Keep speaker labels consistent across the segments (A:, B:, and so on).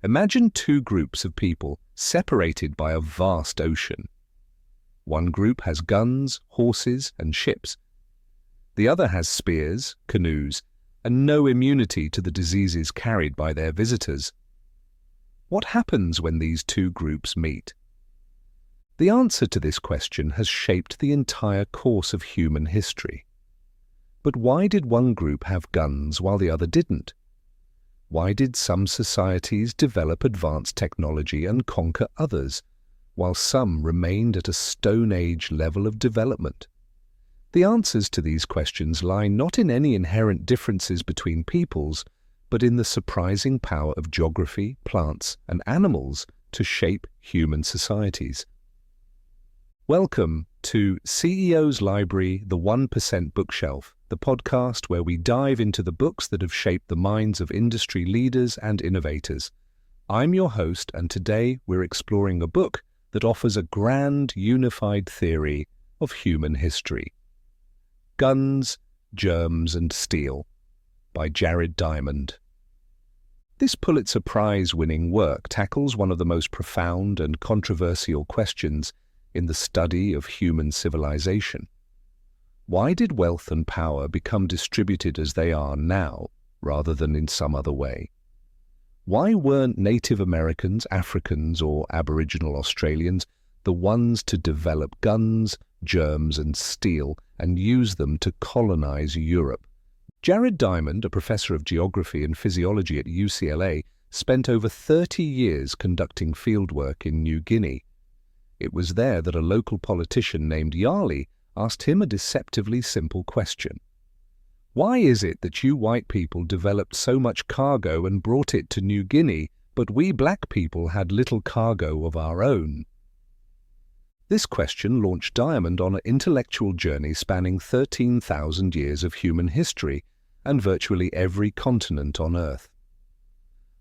A: Imagine two groups of people separated by a vast ocean. One group has guns, horses, and ships. The other has spears, canoes, and no immunity to the diseases carried by their visitors. What happens when these two groups meet? The answer to this question has shaped the entire course of human history. But why did one group have guns while the other didn't? Why did some societies develop advanced technology and conquer others, while some remained at a Stone Age level of development? The answers to these questions lie not in any inherent differences between peoples, but in the surprising power of geography, plants, and animals to shape human societies. Welcome to CEO's Library, the 1% Bookshelf, the podcast where we dive into the books that have shaped the minds of industry leaders and innovators. I'm your host, and today we're exploring a book that offers a grand, unified theory of human history. Guns, Germs, and Steel by Jared Diamond. This Pulitzer Prize-winning work tackles one of the most profound and controversial questions in the study of human civilization. Why did wealth and power become distributed as they are now, rather than in some other way? Why weren't Native Americans, Africans, or Aboriginal Australians the ones to develop guns, germs, and steel and use them to colonize Europe? Jared Diamond, a professor of geography and physiology at UCLA, spent over 30 years conducting fieldwork in New Guinea. It was there that a local politician named Yali asked him a deceptively simple question. Why is it that you white people developed so much cargo and brought it to New Guinea, but we black people had little cargo of our own? This question launched Diamond on an intellectual journey spanning 13,000 years of human history and virtually every continent on Earth.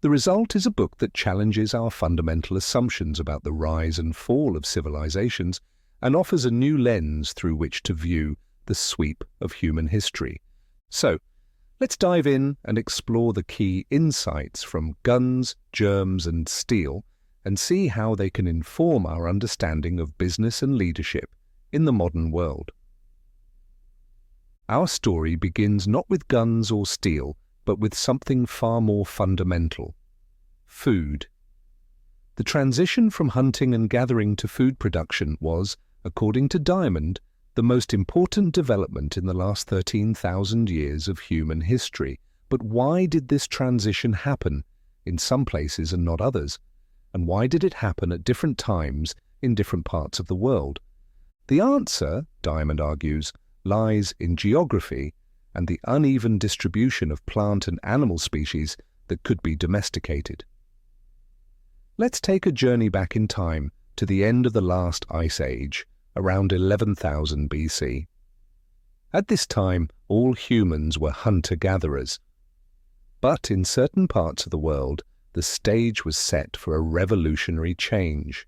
A: The result is a book that challenges our fundamental assumptions about the rise and fall of civilizations and offers a new lens through which to view the sweep of human history. So, let's dive in and explore the key insights from Guns, Germs, and Steel and see how they can inform our understanding of business and leadership in the modern world. Our story begins not with guns or steel, but with something far more fundamental: food. The transition from hunting and gathering to food production was, according to Diamond, the most important development in the last 13,000 years of human history. But why did this transition happen in some places and not others? And why did it happen at different times in different parts of the world? The answer, Diamond argues, lies in geography and the uneven distribution of plant and animal species that could be domesticated. Let's take a journey back in time to the end of the last ice age, around 11,000 BC. At this time, all humans were hunter-gatherers. But in certain parts of the world, the stage was set for a revolutionary change.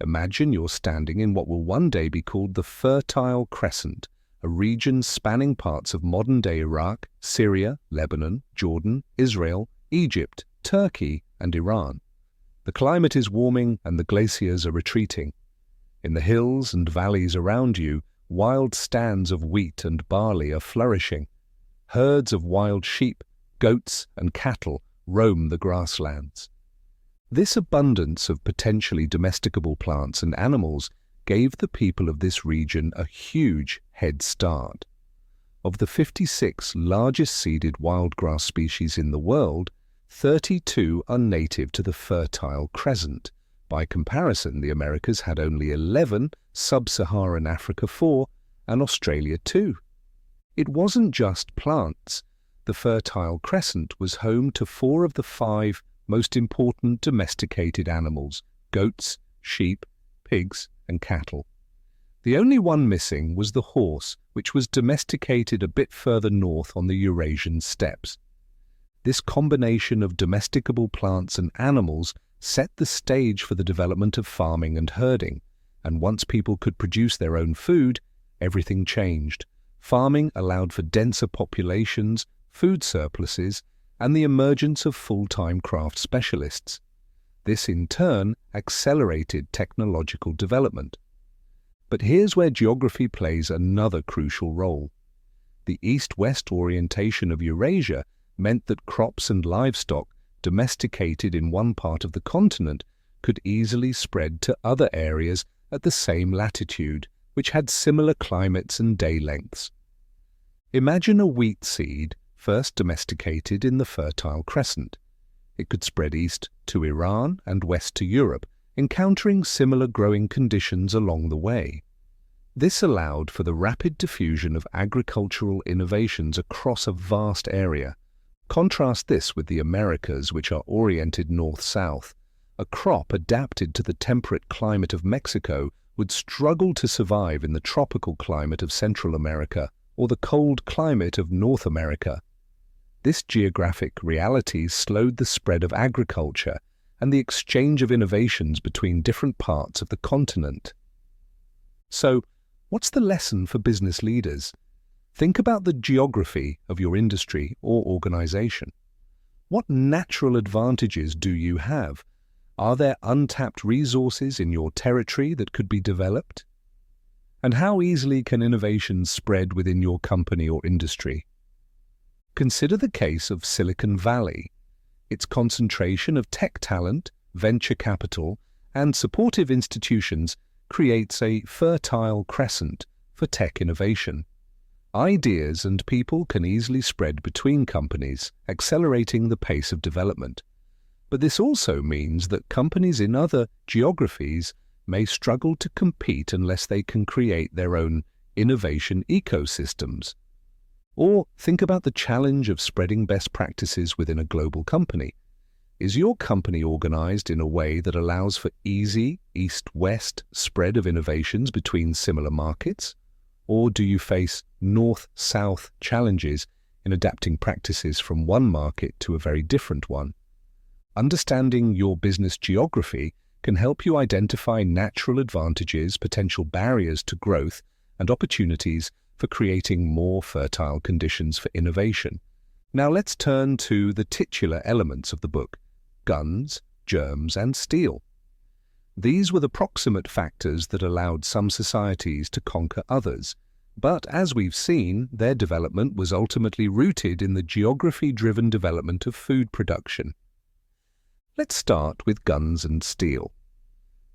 A: Imagine you're standing in what will one day be called the Fertile Crescent, a region spanning parts of modern-day Iraq, Syria, Lebanon, Jordan, Israel, Egypt, Turkey, and Iran. The climate is warming and the glaciers are retreating. In the hills and valleys around you, wild stands of wheat and barley are flourishing. Herds of wild sheep, goats, and cattle roam the grasslands. This abundance of potentially domesticable plants and animals gave the people of this region a huge head start. Of the 56 largest seeded wildgrass species in the world, 32 are native to the Fertile Crescent. By comparison, the Americas had only 11, Sub-Saharan Africa 4, and Australia 2. It wasn't just plants. The Fertile Crescent was home to 4 of the 5 most important domesticated animals: goats, sheep, pigs, and cattle. The only one missing was the horse, which was domesticated a bit further north on the Eurasian steppes. This combination of domesticable plants and animals set the stage for the development of farming and herding, and once people could produce their own food, everything changed. Farming allowed for denser populations, food surpluses, and the emergence of full-time craft specialists. This in turn accelerated technological development. But here's where geography plays another crucial role. The east-west orientation of Eurasia meant that crops and livestock domesticated in one part of the continent could easily spread to other areas at the same latitude, which had similar climates and day lengths. Imagine a wheat seed first domesticated in the Fertile Crescent. It could spread east to Iran and west to Europe, encountering similar growing conditions along the way. This allowed for the rapid diffusion of agricultural innovations across a vast area. Contrast this with the Americas, which are oriented north-south. A crop adapted to the temperate climate of Mexico would struggle to survive in the tropical climate of Central America or the cold climate of North America. This geographic reality slowed the spread of agriculture and the exchange of innovations between different parts of the continent. So, what's the lesson for business leaders? Think about the geography of your industry or organization. What natural advantages do you have? Are there untapped resources in your territory that could be developed? And how easily can innovations spread within your company or industry? Consider the case of Silicon Valley. Its concentration of tech talent, venture capital, and supportive institutions creates a fertile crescent for tech innovation. Ideas and people can easily spread between companies, accelerating the pace of development. But this also means that companies in other geographies may struggle to compete unless they can create their own innovation ecosystems. Or think about the challenge of spreading best practices within a global company. Is your company organized in a way that allows for easy east-west spread of innovations between similar markets? Or do you face north-south challenges in adapting practices from one market to a very different one? Understanding your business geography can help you identify natural advantages, potential barriers to growth, and opportunities for creating more fertile conditions for innovation. Now let's turn to the titular elements of the book: guns, germs, and steel. These were the proximate factors that allowed some societies to conquer others, but as we've seen, their development was ultimately rooted in the geography-driven development of food production. Let's start with guns and steel.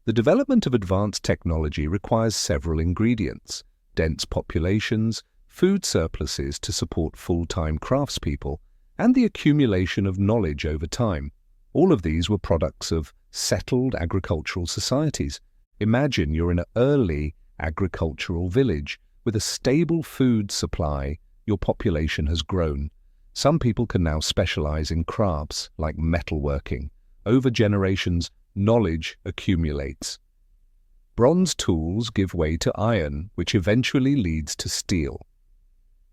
A: The development of advanced technology requires several ingredients: dense populations, food surpluses to support full-time craftspeople, and the accumulation of knowledge over time. All of these were products of settled agricultural societies. Imagine you're in an early agricultural village with a stable food supply. Your population has grown. Some people can now specialize in crafts like metalworking. Over generations, knowledge accumulates. Bronze tools give way to iron, which eventually leads to steel.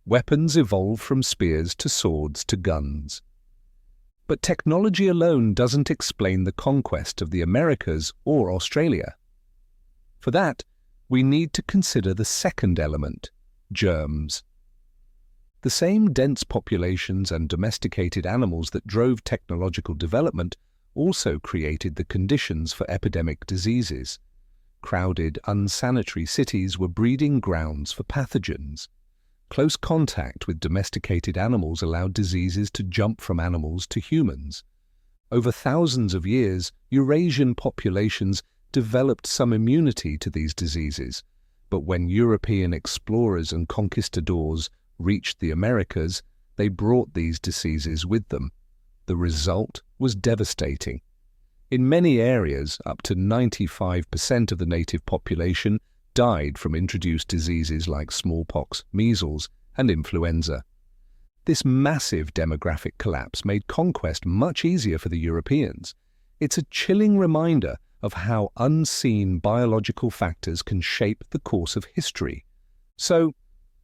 A: Weapons evolve from spears to swords to guns. But technology alone doesn't explain the conquest of the Americas or Australia. For that, we need to consider the second element: germs. The same dense populations and domesticated animals that drove technological development also created the conditions for epidemic diseases. Crowded, unsanitary cities were breeding grounds for pathogens. Close contact with domesticated animals allowed diseases to jump from animals to humans. Over thousands of years, Eurasian populations developed some immunity to these diseases, but when European explorers and conquistadors reached the Americas, they brought these diseases with them. The result was devastating. In many areas, up to 95% of the native population died from introduced diseases like smallpox, measles, and influenza. This massive demographic collapse made conquest much easier for the Europeans. It's a chilling reminder of how unseen biological factors can shape the course of history. So,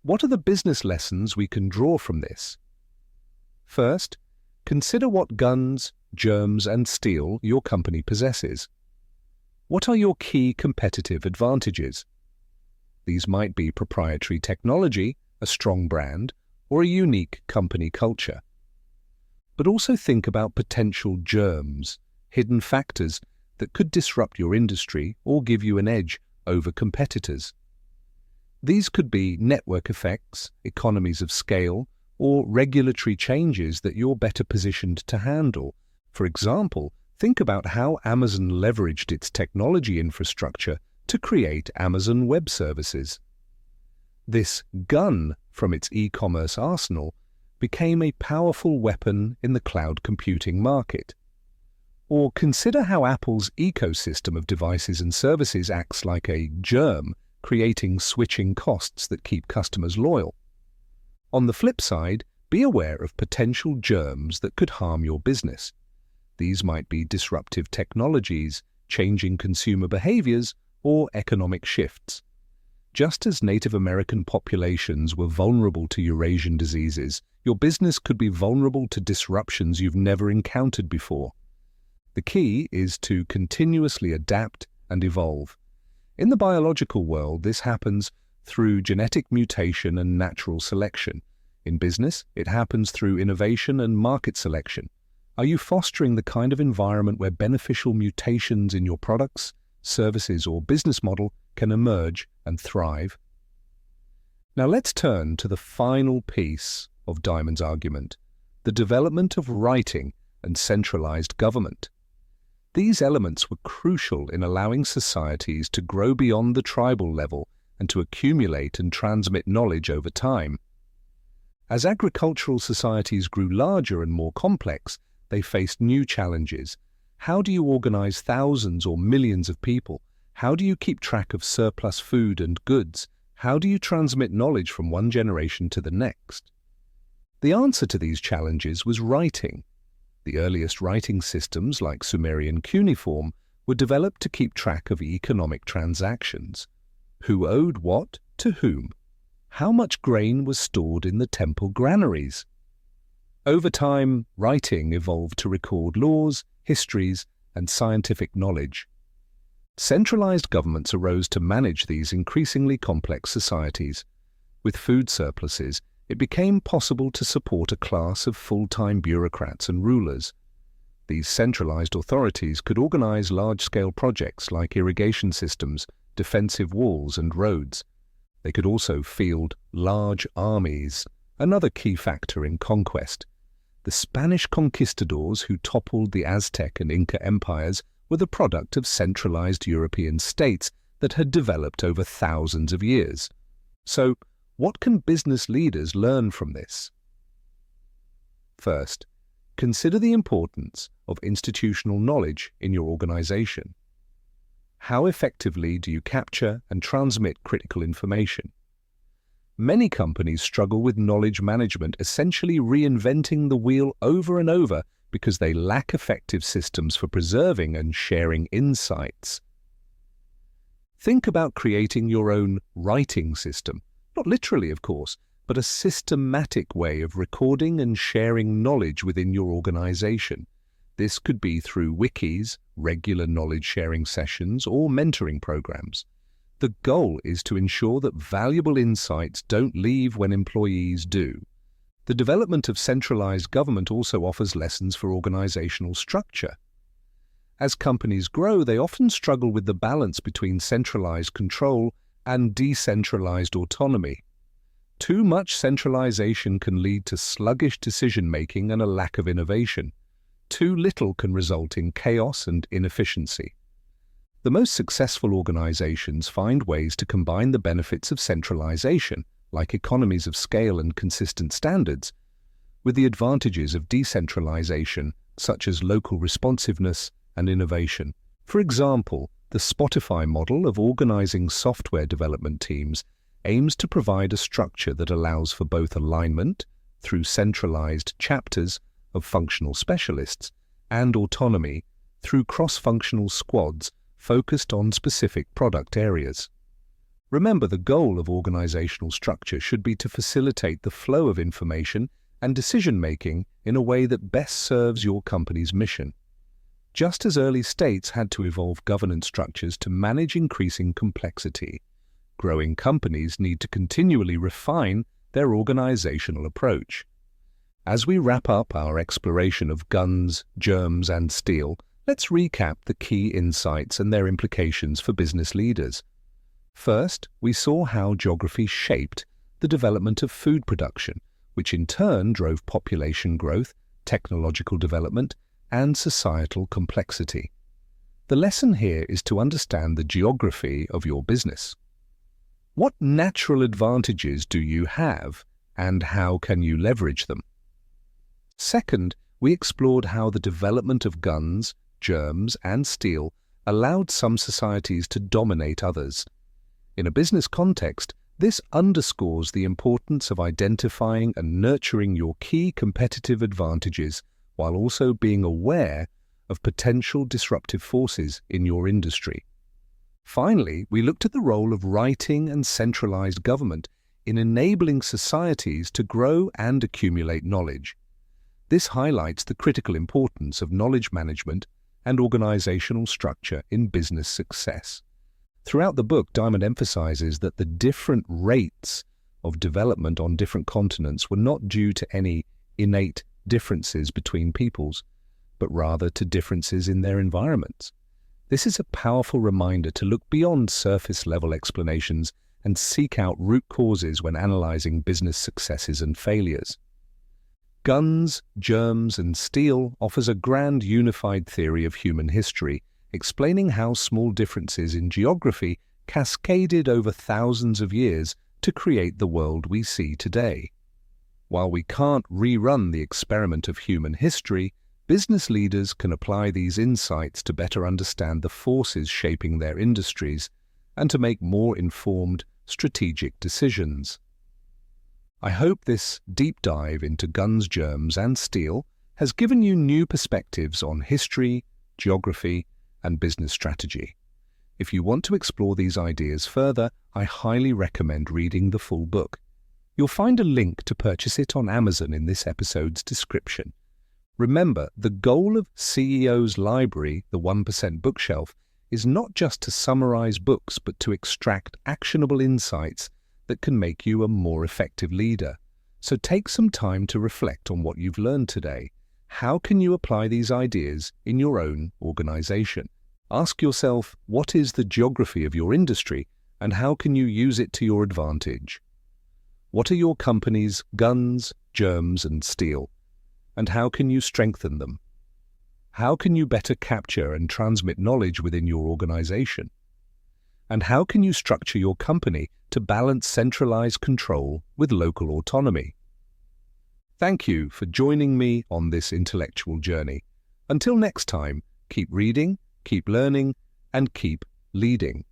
A: what are the business lessons we can draw from this? First, consider what guns, germs, and steel your company possesses. What are your key competitive advantages? These might be proprietary technology, a strong brand, or a unique company culture. but also think about potential germs, hidden factors that could disrupt your industry or give you an edge over competitors. These could be network effects, economies of scale, or regulatory changes that you're better positioned to handle. For example, think about how Amazon leveraged its technology infrastructure to create Amazon Web Services. This gun from its e-commerce arsenal became a powerful weapon in the cloud computing market. Or consider how Apple's ecosystem of devices and services acts like a germ, creating switching costs that keep customers loyal. On the flip side, be aware of potential germs that could harm your business. These might be disruptive technologies, changing consumer behaviors, or economic shifts. Just as Native American populations were vulnerable to Eurasian diseases, your business could be vulnerable to disruptions you've never encountered before. The key is to continuously adapt and evolve. In the biological world, this happens through genetic mutation and natural selection. In business, it happens through innovation and market selection. Are you fostering the kind of environment where beneficial mutations in your products, services, or business model can emerge and thrive? Now let's turn to the final piece of Diamond's argument, the development of writing and centralized government. These elements were crucial in allowing societies to grow beyond the tribal level and to accumulate and transmit knowledge over time. As agricultural societies grew larger and more complex, they faced new challenges. How do you organize thousands or millions of people? How do you keep track of surplus food and goods? How do you transmit knowledge from one generation to the next? The answer to these challenges was writing. The earliest writing systems, like Sumerian cuneiform, were developed to keep track of economic transactions. Who owed what to whom? How much grain was stored in the temple granaries? Over time, writing evolved to record laws, histories, and scientific knowledge. Centralized governments arose to manage these increasingly complex societies. With food surpluses, it became possible to support a class of full-time bureaucrats and rulers. These centralized authorities could organize large-scale projects like irrigation systems, defensive walls, and roads. They could also field large armies, another key factor in conquest. The Spanish conquistadors who toppled the Aztec and Inca empires were the product of centralized European states that had developed over thousands of years. So, what can business leaders learn from this? First, consider the importance of institutional knowledge in your organization. How effectively do you capture and transmit critical information? Many companies struggle with knowledge management, essentially reinventing the wheel over and over because they lack effective systems for preserving and sharing insights. Think about creating your own writing system. Not literally, of course, but a systematic way of recording and sharing knowledge within your organization. This could be through wikis, regular knowledge-sharing sessions, or mentoring programs. The goal is to ensure that valuable insights don't leave when employees do. The development of centralized government also offers lessons for organizational structure. As companies grow, they often struggle with the balance between centralized control and decentralized autonomy. Too much centralization can lead to sluggish decision-making and a lack of innovation. Too little can result in chaos and inefficiency. The most successful organizations find ways to combine the benefits of centralization, like economies of scale and consistent standards, with the advantages of decentralization, such as local responsiveness and innovation. For example, the Spotify model of organizing software development teams aims to provide a structure that allows for both alignment through centralized chapters of functional specialists and autonomy through cross-functional squads focused on specific product areas. Remember, the goal of organizational structure should be to facilitate the flow of information and decision-making in a way that best serves your company's mission. Just as early states had to evolve governance structures to manage increasing complexity, growing companies need to continually refine their organizational approach. As we wrap up our exploration of guns, germs, and steel, let's recap the key insights and their implications for business leaders. First, we saw how geography shaped the development of food production, which in turn drove population growth, technological development, and societal complexity. The lesson here is to understand the geography of your business. What natural advantages do you have, and how can you leverage them? Second, we explored how the development of guns, germs, and steel allowed some societies to dominate others. In a business context, this underscores the importance of identifying and nurturing your key competitive advantages while also being aware of potential disruptive forces in your industry. Finally, we looked at the role of writing and centralized government in enabling societies to grow and accumulate knowledge. This highlights the critical importance of knowledge management and organizational structure in business success. Throughout the book, Diamond emphasizes that the different rates of development on different continents were not due to any innate differences between peoples, but rather to differences in their environments. This is a powerful reminder to look beyond surface-level explanations and seek out root causes when analyzing business successes and failures. Guns, Germs, and Steel offers a grand unified theory of human history, explaining how small differences in geography cascaded over thousands of years to create the world we see today. While we can't rerun the experiment of human history, business leaders can apply these insights to better understand the forces shaping their industries and to make more informed, strategic decisions. I hope this deep dive into guns, germs, and steel has given you new perspectives on history, geography, and business strategy. If you want to explore these ideas further, I highly recommend reading the full book. You'll find a link to purchase it on Amazon in this episode's description. Remember, the goal of CEO's Library, the 1% bookshelf, is not just to summarize books, but to extract actionable insights that can make you a more effective leader. So take some time to reflect on what you've learned today. How can you apply these ideas in your own organization? Ask yourself, what is the geography of your industry and how can you use it to your advantage? What are your company's guns, germs, and steel? And how can you strengthen them? How can you better capture and transmit knowledge within your organization? And how can you structure your company to balance centralized control with local autonomy? Thank you for joining me on this intellectual journey. Until next time, keep reading, keep learning, and keep leading.